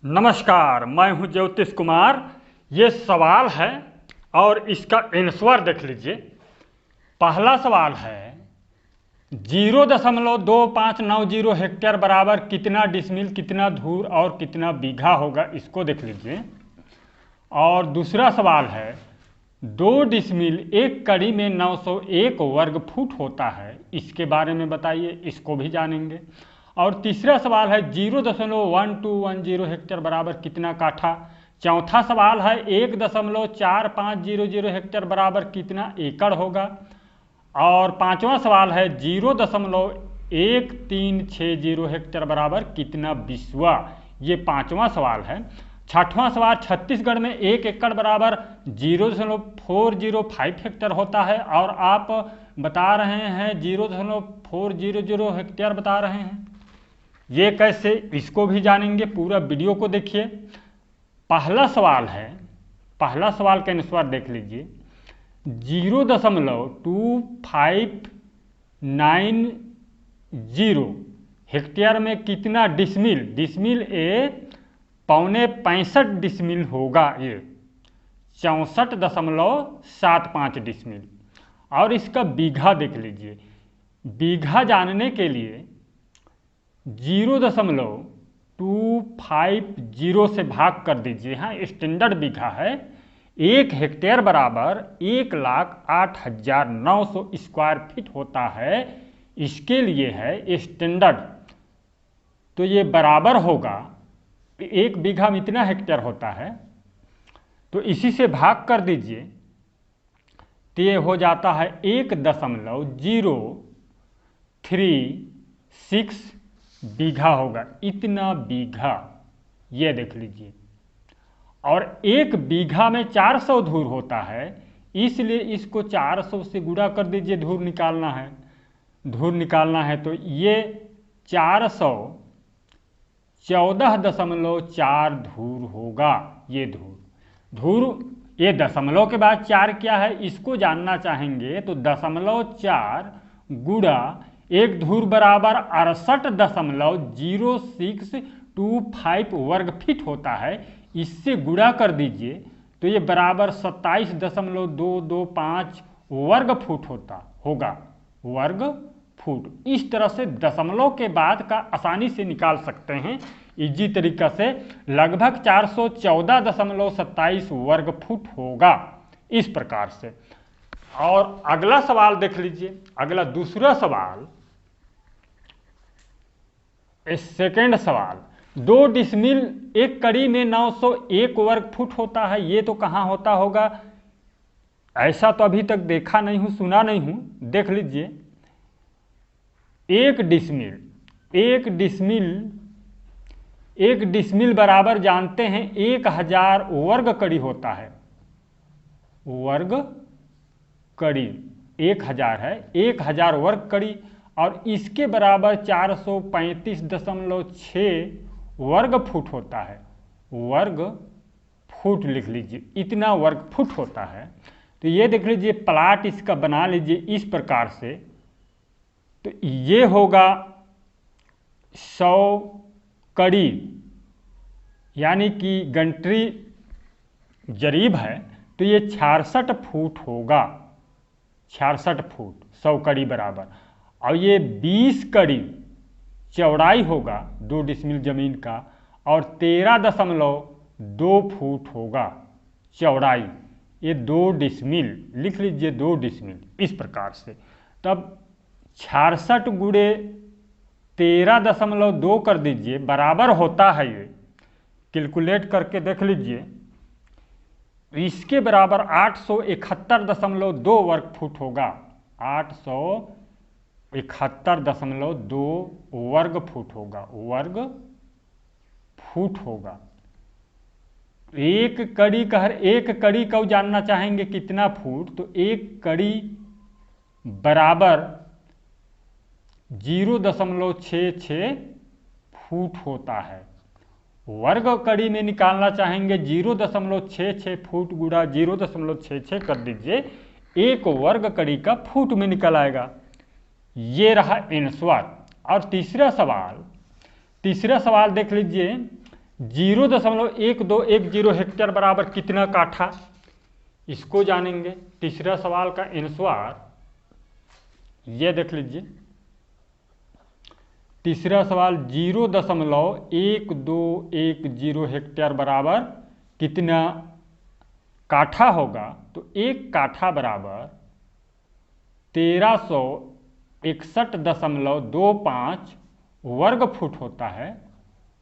नमस्कार, मैं हूं ज्योतिष कुमार। ये सवाल है और इसका आंसर देख लीजिए। पहला सवाल है 0.2590 हेक्टेयर बराबर कितना डिसमिल, कितना धूर और कितना बीघा होगा, इसको देख लीजिए। और दूसरा सवाल है 2 डिसमिल 1 कड़ी में 901 वर्ग फुट होता है, इसके बारे में बताइए, इसको भी जानेंगे। और तीसरा सवाल है 0.1210 हेक्टेयर बराबर कितना काठा। चौथा सवाल है 1.4500 हेक्टेयर बराबर कितना एकड़ होगा। और पांचवा सवाल है 0.1360 हेक्टेयर बराबर कितना बिस्वा। ये पांचवा सवाल है। छठवां सवाल छत्तीसगढ़ में 1 एकड़ बराबर 0.405 हेक्टेयर होता है और आप बता रहे हैं 0.400 हेक्टेयर बता रहे हैं। ये कैसे, इसको भी जानेंगे, पूरा वीडियो को देखिए। पहला सवाल के अनुसार देख लीजिए 0.2590 हेक्टेयर में कितना डिसमिल, डिसमिल ए 65 डिसमिल होगा, ये 64.75 डिसमिल। और इसका बीघा देख लीजिए। बीघा जानने के लिए 0.250 से भाग कर दीजिए। हाँ, स्टैंडर्ड बीघा है। 1 हेक्टेयर बराबर 1,08,900 स्क्वायर फीट होता है। इसके लिए है स्टैंडर्ड, तो ये बराबर होगा 1 बीघा में इतना हेक्टेयर होता है, तो इसी से भाग कर दीजिए तो ये हो जाता है 1.036 बीघा होगा, इतना बीघा। ये देख लीजिए। और 1 बीघा में 400 धूर होता है, इसलिए इसको 400 से गुणा कर दीजिए। धूर निकालना है तो ये 414.4 धूर होगा। ये धूर ये दशमलव के बाद 4 क्या है, इसको जानना चाहेंगे तो 0.4 गुणा 1 धूर बराबर 68.0625 वर्ग फीट होता है। इससे गुणा कर दीजिए तो ये बराबर 27.225 वर्ग फुट होगा, वर्ग फुट। इस तरह से दशमलव के बाद का आसानी से निकाल सकते हैं, इजी तरीका से। लगभग 414.27 वर्ग फुट होगा, इस प्रकार से। और अगला सवाल देख लीजिए। अगला दूसरा सवाल, सेकेंड सवाल 2 डिसमिल 1 कड़ी में 901 वर्ग फुट होता है। ये तो कहाँ होता होगा, ऐसा तो अभी तक देखा नहीं हूँ, सुना नहीं हूँ। देख लीजिए 1 डिसमिल बराबर जानते हैं 1000 वर्ग कड़ी होता है। वर्ग कड़ी 1000 है, 1000 वर्ग कड़ी। और इसके बराबर 435.6 वर्ग फुट होता है। वर्ग फुट लिख लीजिए, इतना वर्ग फुट होता है। तो ये देख लीजिए, प्लाट इसका बना लीजिए इस प्रकार से। तो ये होगा 100 कड़ी, यानी कि गंटरी जरीब है, तो ये 66 फुट होगा। 66 फुट 100 कड़ी बराबर। और ये 20 कड़ी चौड़ाई होगा 2 डिसमिल जमीन का, और 13.2 फुट होगा चौड़ाई। ये 2 डिसमिल लिख लीजिए, 2 डिसमिल इस प्रकार से। तब 66 गुणे 13.2 कर दीजिए, बराबर होता है, ये कैलकुलेट करके देख लीजिए। इसके बराबर 871.2 वर्ग फुट होगा। 871.2 वर्ग फुट होगा, वर्ग फुट होगा। एक कड़ी को जानना चाहेंगे कितना फुट, तो 1 कड़ी बराबर 0.66 फुट होता है। वर्ग कड़ी में निकालना चाहेंगे 0.66 फुट गुणा 0.66 कर दीजिए, 1 वर्ग कड़ी का फुट में निकल आएगा। ये रहा आंसर। और तीसरा सवाल देख लीजिए 0.1210 हेक्टेयर बराबर कितना काठा, इसको जानेंगे। तीसरा सवाल का अनुसार ये देख लीजिए, तीसरा सवाल 0.1210 हेक्टेयर बराबर कितना काठा होगा, तो एक काठा बराबर 1361.25 वर्ग फुट होता है,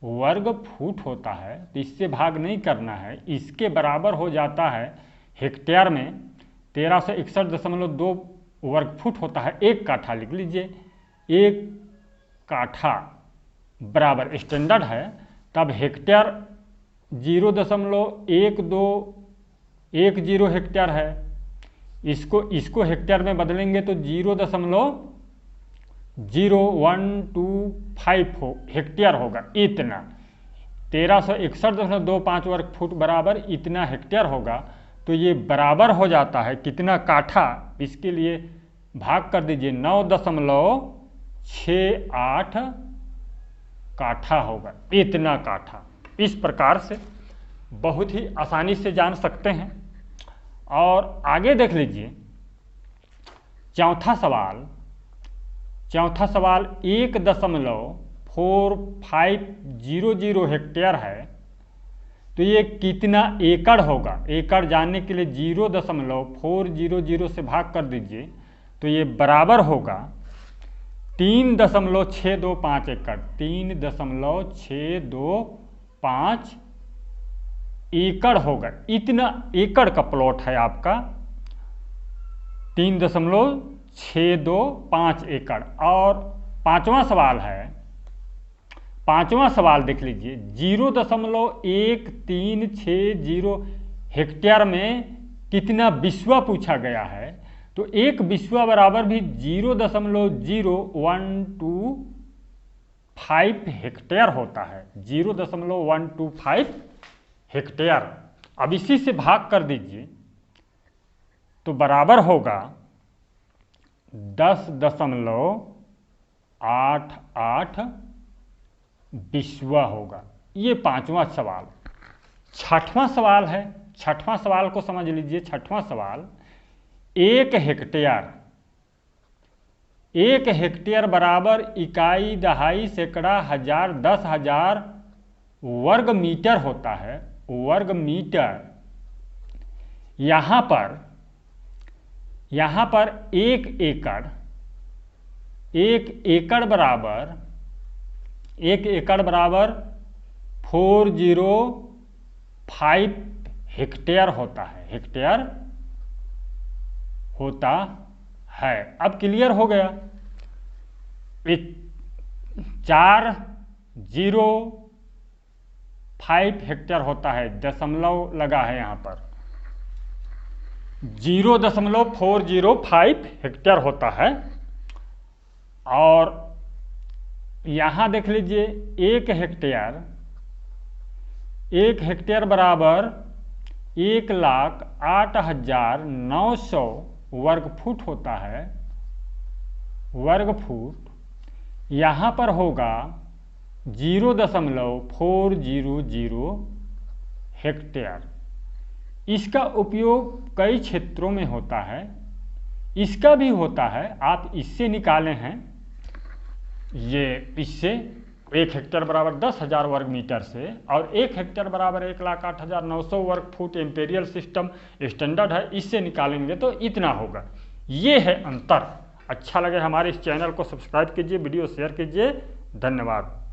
वर्ग फुट होता है। तो इससे भाग नहीं करना है, इसके बराबर हो जाता है हेक्टेयर में 1361.2 वर्ग फुट होता है। एक काठा लिख लीजिए, एक काठा बराबर स्टैंडर्ड है, तब हेक्टेयर 0.1210 हेक्टेयर है, इसको हेक्टेयर में बदलेंगे तो 0.0125 हेक्टेयर होगा। इतना 1361.25 वर्ग फुट बराबर इतना हेक्टेयर होगा। तो ये बराबर हो जाता है कितना काठा, इसके लिए भाग कर दीजिए 9.68 काठा होगा, इतना काठा। इस प्रकार से बहुत ही आसानी से जान सकते हैं। और आगे देख लीजिए चौथा सवाल 1.4500 हेक्टेयर है, तो ये कितना एकड़ होगा। एकड़ जानने के लिए 0.400 से भाग कर दीजिए, तो ये बराबर होगा 3.625 एकड़, 3.625 एकड़ होगा। इतना एकड़ का प्लॉट है आपका, 3.625 एकड़। और पांचवा सवाल है, पांचवा सवाल देख लीजिए 0.1360 हेक्टेयर में कितना बिस्वा पूछा गया है, तो एक बिस्वा बराबर भी 0.0125 हेक्टेयर होता है, 0.125 हेक्टेयर। अब इसी से भाग कर दीजिए तो बराबर होगा 10.88 बिस्वा होगा। ये पांचवा सवाल। छठवां सवाल है, छठवां सवाल को समझ लीजिए। छठवां सवाल, एक हेक्टेयर बराबर इकाई, दहाई, सैकड़ा, हजार, 10,000 वर्ग मीटर होता है, वर्ग मीटर। यहाँ पर एक एकड़ बराबर 405 हेक्टेयर होता है, हेक्टेयर होता है। अब क्लियर हो गया। 405 हेक्टेयर होता है, दशमलव लगा है यहाँ पर, 0.405 हेक्टेयर होता है। और यहाँ देख लीजिए एक हेक्टेयर बराबर 1,08,900 वर्ग फुट होता है, वर्ग फुट। यहाँ पर होगा 0.400 हेक्टेयर। इसका उपयोग कई क्षेत्रों में होता है, इसका भी होता है, आप इससे निकाले हैं। ये इससे 1 हेक्टेयर बराबर 10,000 वर्ग मीटर से, और 1 हेक्टेयर बराबर 1,08,900 वर्ग फुट इंपीरियल सिस्टम स्टैंडर्ड है, इससे निकालेंगे तो इतना होगा। ये है अंतर। अच्छा लगे हमारे इस चैनल को सब्सक्राइब कीजिए, वीडियो शेयर कीजिए। धन्यवाद।